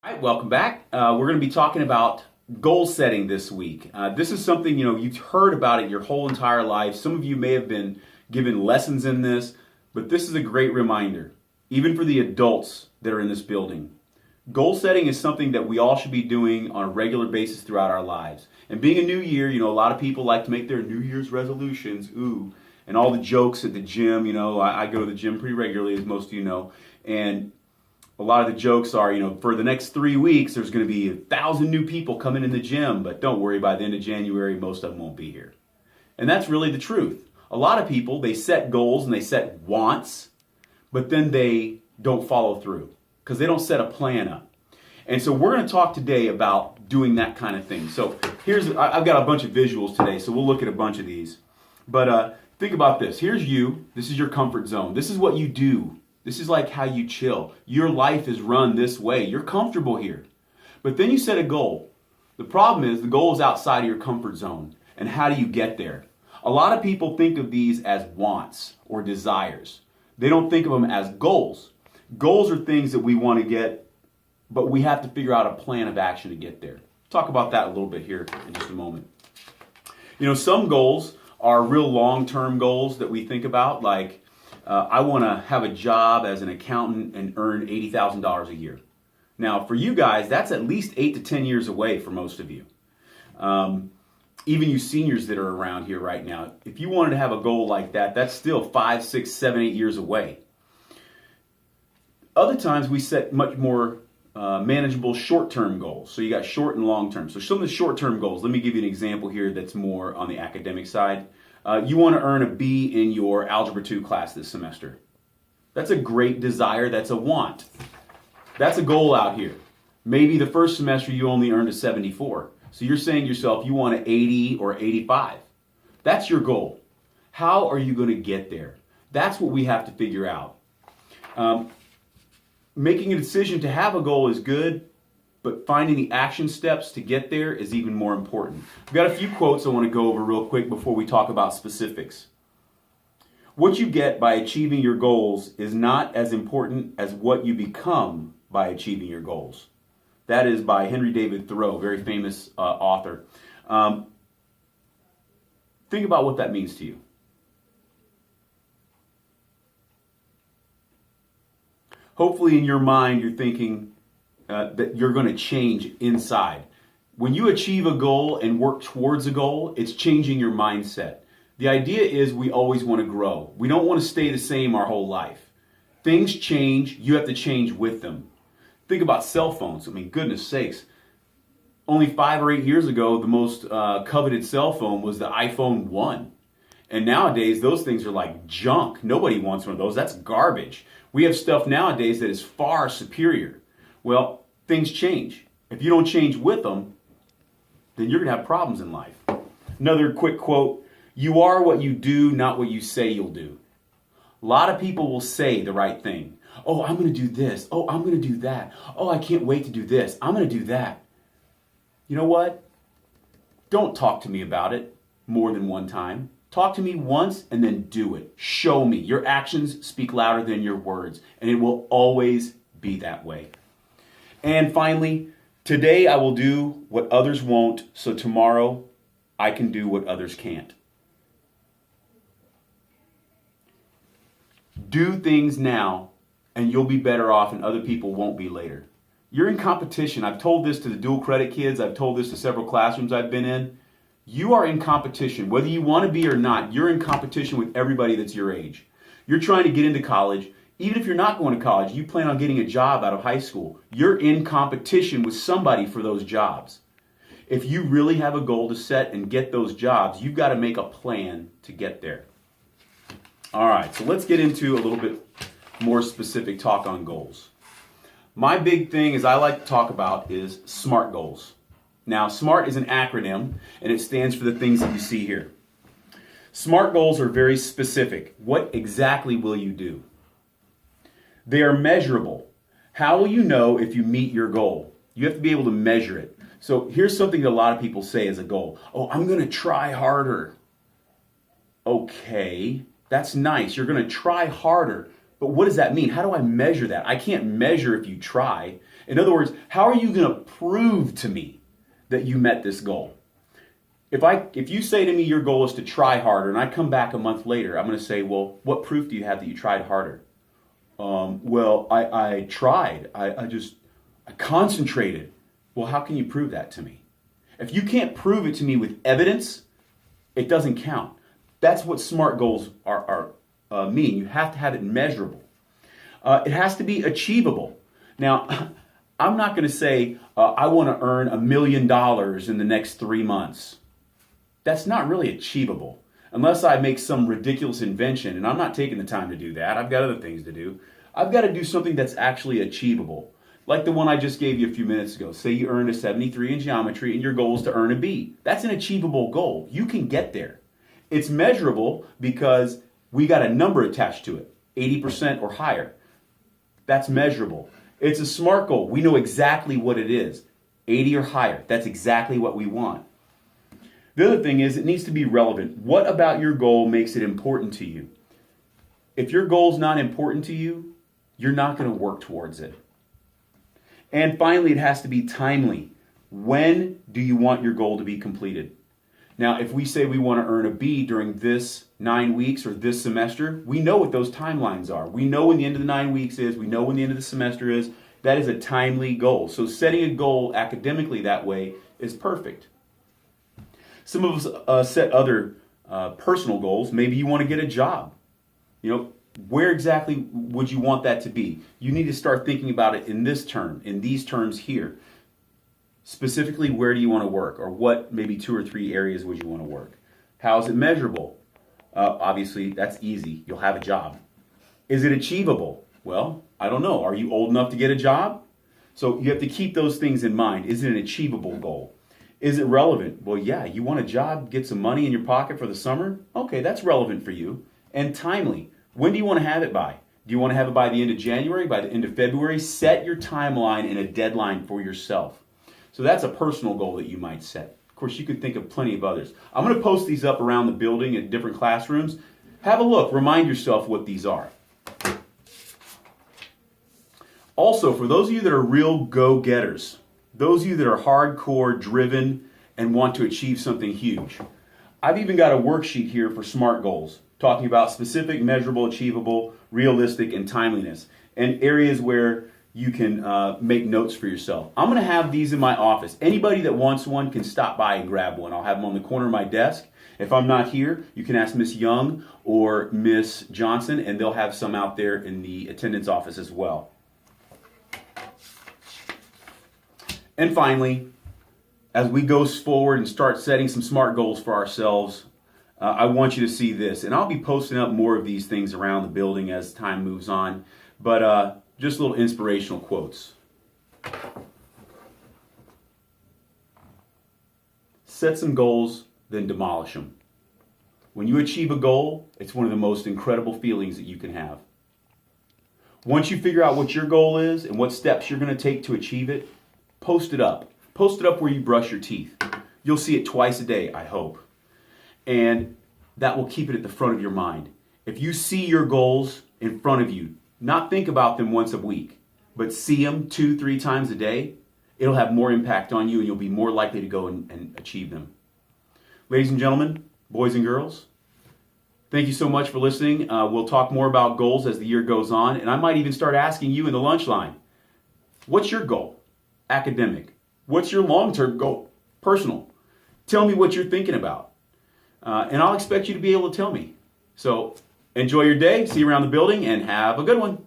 All right, welcome back. We're going to be talking about goal setting this week. This is something you've heard about it your whole entire life. Some of you may have been given lessons in this, but this is a great reminder, even for the adults that are in this building. Goal setting is something that we all should be doing on a regular basis throughout our lives. And being a new year, a lot of people like to make their New Year's resolutions, and all the jokes at the gym. I go to the gym pretty regularly, as most of you know, and a lot of the jokes are, for the next 3 weeks, there's going to be 1,000 new people coming in the gym, but don't worry, by the end of January, most of them won't be here. And that's really the truth. A lot of people, they set goals and they set wants, but then they don't follow through because they don't set a plan up. And so we're going to talk today about doing that kind of thing. So I've got a bunch of visuals today, so we'll look at a bunch of these. But think about this. Here's you. This is your comfort zone. This is what you do. This is like how you chill. Your life is run this way. You're comfortable here. But then you set a goal. The problem is the goal is outside of your comfort zone. And how do you get there? A lot of people think of these as wants or desires. They don't think of them as goals. Goals are things that we want to get, but we have to figure out a plan of action to get there. Talk about that a little bit here in just a moment. Some goals are real long-term goals that we think about, like I want to have a job as an accountant and earn $80,000 a year. Now, for you guys, that's at least 8 to 10 years away for most of you. Even you seniors that are around here right now, if you wanted to have a goal like that, that's still 5, 6, 7, 8 years away. Other times we set much more manageable short-term goals. So you got short and long-term. So some of the short-term goals, let me give you an example here that's more on the academic side. You want to earn a B in your Algebra 2 class this semester. That's a great desire. That's a want. That's a goal out here. Maybe the first semester you only earned a 74. So you're saying to yourself you want an 80 or 85. That's your goal. How are you going to get there? That's what we have to figure out. Making a decision to have a goal is good, but finding the action steps to get there is even more important. I've got a few quotes I want to go over real quick before we talk about specifics. What you get by achieving your goals is not as important as what you become by achieving your goals. That is by Henry David Thoreau, very famous author. Think about what that means to you. Hopefully in your mind you're thinking that you're going to change inside. When you achieve a goal and work towards a goal, it's changing your mindset. The idea is we always want to grow. We don't want to stay the same our whole life. Things change, you have to change with them. Think about cell phones. Goodness sakes. Only 5 or 8 years ago, the most coveted cell phone was the iPhone 1. And nowadays, those things are like junk. Nobody wants one of those. That's garbage. We have stuff nowadays that is far superior. Well, things change. If you don't change with them, then you're going to have problems in life. Another quick quote, you are what you do, not what you say you'll do. A lot of people will say the right thing. Oh, I'm going to do this. Oh, I'm going to do that. Oh, I can't wait to do this. I'm going to do that. You know what? Don't talk to me about it more than one time. Talk to me once and then do it. Show me. Your actions speak louder than your words, and it will always be that way. And finally, today I will do what others won't, so tomorrow I can do what others can't. Do things now, and you'll be better off, and other people won't be later. You're in competition. I've told this to the dual credit kids. I've told this to several classrooms I've been in. You are in competition. Whether you want to be or not, you're in competition with everybody that's your age. You're trying to get into college. Even if you're not going to college, you plan on getting a job out of high school. You're in competition with somebody for those jobs. If you really have a goal to set and get those jobs, you've got to make a plan to get there. All right, so let's get into a little bit more specific talk on goals. My big thing, as I like to talk about, is SMART goals. Now, SMART is an acronym, and it stands for the things that you see here. SMART goals are very specific. What exactly will you do? They are measurable. How will you know if you meet your goal? You have to be able to measure it. So here's something that a lot of people say as a goal. Oh, I'm going to try harder. Okay, that's nice. You're going to try harder. But what does that mean? How do I measure that? I can't measure if you try. In other words, how are you going to prove to me that you met this goal? If you say to me your goal is to try harder, and I come back a month later, I'm going to say, well, what proof do you have that you tried harder? Well, I tried. I concentrated. Well, how can you prove that to me? If you can't prove it to me with evidence, it doesn't count. That's what SMART goals are mean. You have to have it measurable. It has to be achievable. Now, I'm not going to say, I want to earn $1 million in the next 3 months. That's not really achievable. Unless I make some ridiculous invention, and I'm not taking the time to do that. I've got other things to do. I've got to do something that's actually achievable. Like the one I just gave you a few minutes ago. Say you earned a 73 in geometry and your goal is to earn a B. That's an achievable goal. You can get there. It's measurable because we got a number attached to it, 80% or higher. That's measurable. It's a SMART goal. We know exactly what it is, 80 or higher. That's exactly what we want. The other thing is it needs to be relevant. What about your goal makes it important to you? If your goal is not important to you, you're not going to work towards it. And finally, it has to be timely. When do you want your goal to be completed? Now, if we say we want to earn a B during this 9 weeks or this semester, we know what those timelines are. We know when the end of the 9 weeks is. We know when the end of the semester is. That is a timely goal. So setting a goal academically that way is perfect. Some of us set other personal goals. Maybe you want to get a job. Where exactly would you want that to be? You need to start thinking about it in this term, in these terms here. Specifically, where do you want to work? Or what maybe 2 or 3 areas would you want to work? How is it measurable? Obviously, that's easy. You'll have a job. Is it achievable? Well, I don't know. Are you old enough to get a job? So you have to keep those things in mind. Is it an achievable goal? Is it relevant? Well, yeah, you want a job, get some money in your pocket for the summer? Okay, that's relevant for you. And timely. When do you want to have it by? Do you want to have it by the end of January, by the end of February? Set your timeline and a deadline for yourself. So that's a personal goal that you might set. Of course, you could think of plenty of others. I'm going to post these up around the building in different classrooms. Have a look. Remind yourself what these are. Also, for those of you that are real go-getters, those of you that are hardcore driven and want to achieve something huge, I've even got a worksheet here for SMART goals, talking about specific, measurable, achievable, realistic, and timeliness, and areas where you can make notes for yourself. I'm going to have these in my office. Anybody that wants one can stop by and grab one. I'll have them on the corner of my desk. If I'm not here, you can ask Miss Young or Miss Johnson, and they'll have some out there in the attendance office as well. And finally, as we go forward and start setting some SMART goals for ourselves, I want you to see this. And I'll be posting up more of these things around the building as time moves on. But just little inspirational quotes. Set some goals, then demolish them. When you achieve a goal, it's one of the most incredible feelings that you can have. Once you figure out what your goal is and what steps you're going to take to achieve it, post it up. Post it up where you brush your teeth. You'll see it twice a day, I hope. And that will keep it at the front of your mind. If you see your goals in front of you, not think about them once a week, but see them 2-3 times a day, it'll have more impact on you and you'll be more likely to go and achieve them. Ladies and gentlemen, boys and girls, thank you so much for listening. We'll talk more about goals as the year goes on, and I might even start asking you in the lunch line, what's your goal? Academic. What's your long-term goal? Personal. Tell me what you're thinking about. And I'll expect you to be able to tell me. So enjoy your day. See you around the building and have a good one.